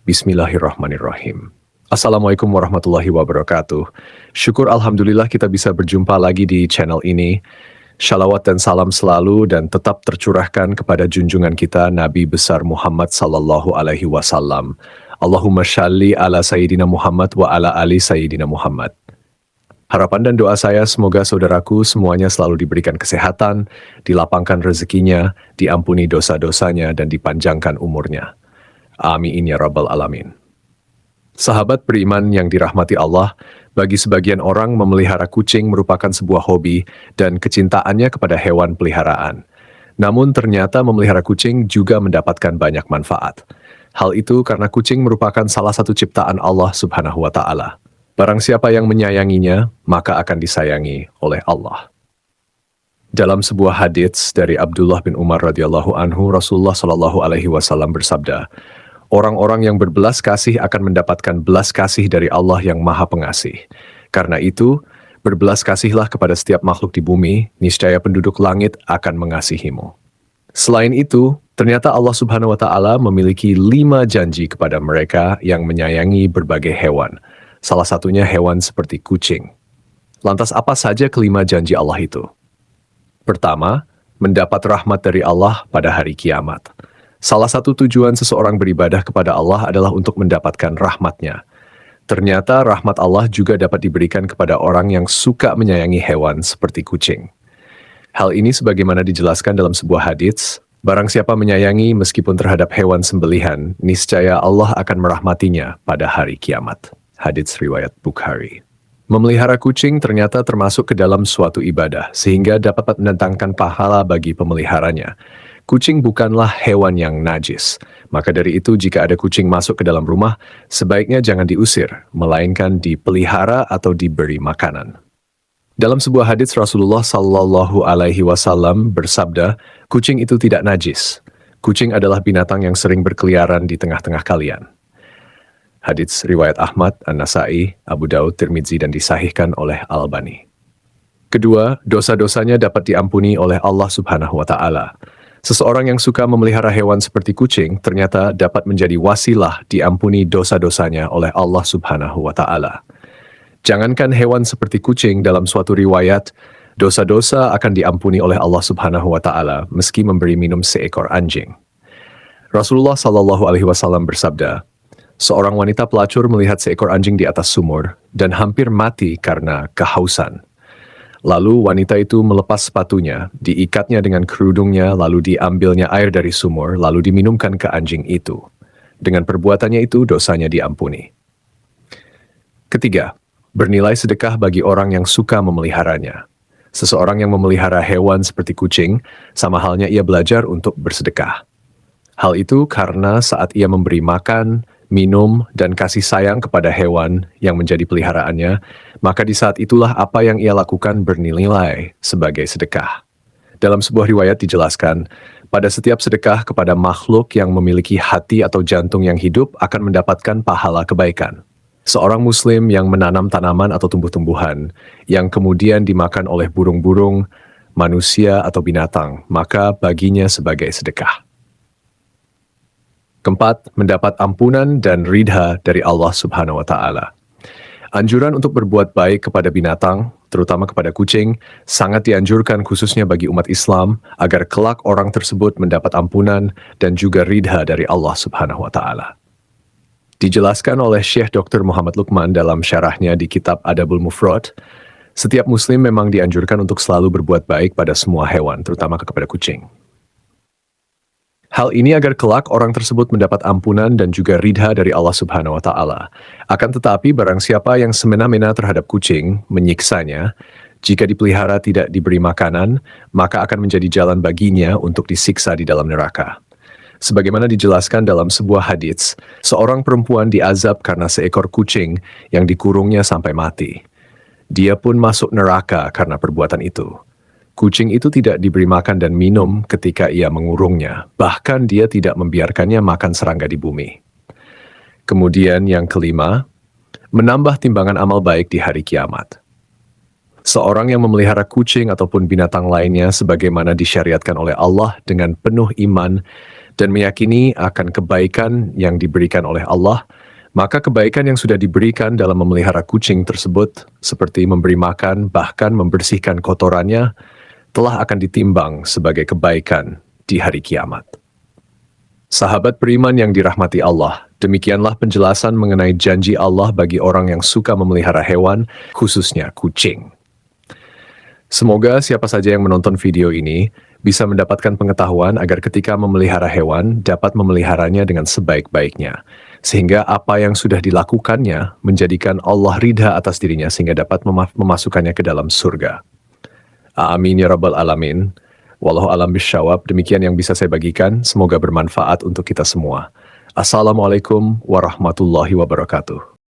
Bismillahirrahmanirrahim. Assalamualaikum warahmatullahi wabarakatuh. Syukur Alhamdulillah kita bisa berjumpa lagi di channel ini. Shalawat dan salam selalu dan tetap tercurahkan kepada junjungan kita Nabi besar Muhammad sallallahu alaihi wasallam. Allahumma shalli ala Sayyidina Muhammad wa ala ali Sayyidina Muhammad. Harapan dan doa saya semoga saudaraku semuanya selalu diberikan kesehatan, dilapangkan rezekinya, diampuni dosa-dosanya dan dipanjangkan umurnya. Amin ya rabbal alamin. Sahabat beriman yang dirahmati Allah, bagi sebagian orang memelihara kucing merupakan sebuah hobi dan kecintaannya kepada hewan peliharaan. Namun ternyata memelihara kucing juga mendapatkan banyak manfaat. Hal itu karena kucing merupakan salah satu ciptaan Allah Subhanahu wa Ta'ala. Barang siapa yang menyayanginya, maka akan disayangi oleh Allah. Dalam sebuah hadits dari Abdullah bin Umar radhiyallahu anhu, Rasulullah shallallahu alaihi wasallam bersabda, orang-orang yang berbelas kasih akan mendapatkan belas kasih dari Allah yang Maha Pengasih. Karena itu, berbelas kasihlah kepada setiap makhluk di bumi, niscaya penduduk langit akan mengasihimu. Selain itu, ternyata Allah Subhanahu wa Ta'ala memiliki 5 janji kepada mereka yang menyayangi berbagai hewan. Salah satunya hewan seperti kucing. Lantas apa saja kelima janji Allah itu? Pertama, mendapat rahmat dari Allah pada hari kiamat. Salah satu tujuan seseorang beribadah kepada Allah adalah untuk mendapatkan rahmat-Nya. Ternyata rahmat Allah juga dapat diberikan kepada orang yang suka menyayangi hewan seperti kucing. Hal ini sebagaimana dijelaskan dalam sebuah hadits, barang siapa menyayangi meskipun terhadap hewan sembelihan, niscaya Allah akan merahmatinya pada hari kiamat. Hadits riwayat Bukhari. Memelihara kucing ternyata termasuk ke dalam suatu ibadah, sehingga dapat mendatangkan pahala bagi pemeliharanya. Kucing bukanlah hewan yang najis. Maka dari itu jika ada kucing masuk ke dalam rumah, sebaiknya jangan diusir, melainkan dipelihara atau diberi makanan. Dalam sebuah hadits Rasulullah sallallahu alaihi wasallam bersabda, kucing itu tidak najis. Kucing adalah binatang yang sering berkeliaran di tengah-tengah kalian. Hadits riwayat Ahmad, An-Nasai, Abu Daud, Tirmidzi dan disahihkan oleh Al-Albani. Kedua, dosa-dosanya dapat diampuni oleh Allah Subhanahu wa Ta'ala. Seseorang yang suka memelihara hewan seperti kucing ternyata dapat menjadi wasilah diampuni dosa-dosanya oleh Allah Subhanahu wa Ta'ala. Jangankan hewan seperti kucing, dalam suatu riwayat, dosa-dosa akan diampuni oleh Allah Subhanahu wa Ta'ala meski memberi minum seekor anjing. Rasulullah Shallallahu alaihi wasallam bersabda, seorang wanita pelacur melihat seekor anjing di atas sumur dan hampir mati karena kehausan. Lalu wanita itu melepas sepatunya, diikatnya dengan kerudungnya, lalu diambilnya air dari sumur, lalu diminumkan ke anjing itu. Dengan perbuatannya itu, dosanya diampuni. Ketiga, bernilai sedekah bagi orang yang suka memeliharanya. Seseorang yang memelihara hewan seperti kucing, sama halnya ia belajar untuk bersedekah. Hal itu karena saat ia memberi makan, minum, dan kasih sayang kepada hewan yang menjadi peliharaannya, maka di saat itulah apa yang ia lakukan bernilai sebagai sedekah. Dalam sebuah riwayat dijelaskan, pada setiap sedekah kepada makhluk yang memiliki hati atau jantung yang hidup akan mendapatkan pahala kebaikan. Seorang muslim yang menanam tanaman atau tumbuh-tumbuhan, yang kemudian dimakan oleh burung-burung, manusia atau binatang, maka baginya sebagai sedekah. Keempat, mendapat ampunan dan ridha dari Allah Subhanahu wa Ta'ala. Anjuran untuk berbuat baik kepada binatang, terutama kepada kucing, sangat dianjurkan khususnya bagi umat Islam agar kelak orang tersebut mendapat ampunan dan juga ridha dari Allah Subhanahu wa Ta'ala. Dijelaskan oleh Syekh Dr. Muhammad Luqman dalam syarahnya di kitab Adabul Mufrad, setiap muslim memang dianjurkan untuk selalu berbuat baik pada semua hewan, terutama kepada kucing. Hal ini agar kelak orang tersebut mendapat ampunan dan juga ridha dari Allah Subhanahu wa Ta'ala. Akan tetapi barang siapa yang semena-mena terhadap kucing, menyiksanya, jika dipelihara tidak diberi makanan, maka akan menjadi jalan baginya untuk disiksa di dalam neraka. Sebagaimana dijelaskan dalam sebuah hadits, seorang perempuan diazab karena seekor kucing yang dikurungnya sampai mati. Dia pun masuk neraka karena perbuatan itu. Kucing itu tidak diberi makan dan minum ketika ia mengurungnya, bahkan dia tidak membiarkannya makan serangga di bumi. Kemudian yang kelima, menambah timbangan amal baik di hari kiamat. Seorang yang memelihara kucing ataupun binatang lainnya sebagaimana disyariatkan oleh Allah dengan penuh iman, dan meyakini akan kebaikan yang diberikan oleh Allah, maka kebaikan yang sudah diberikan dalam memelihara kucing tersebut, seperti memberi makan, bahkan membersihkan kotorannya, telah akan ditimbang sebagai kebaikan di hari kiamat. Sahabat beriman yang dirahmati Allah, demikianlah penjelasan mengenai janji Allah bagi orang yang suka memelihara hewan, khususnya kucing. Semoga siapa saja yang menonton video ini bisa mendapatkan pengetahuan agar ketika memelihara hewan dapat memeliharanya dengan sebaik-baiknya, sehingga apa yang sudah dilakukannya menjadikan Allah ridha atas dirinya sehingga dapat memasukkannya ke dalam surga. Amin ya rabbal alamin. Wallahu alam bisyawab. Demikian yang bisa saya bagikan. Semoga bermanfaat untuk kita semua. Assalamualaikum warahmatullahi wabarakatuh.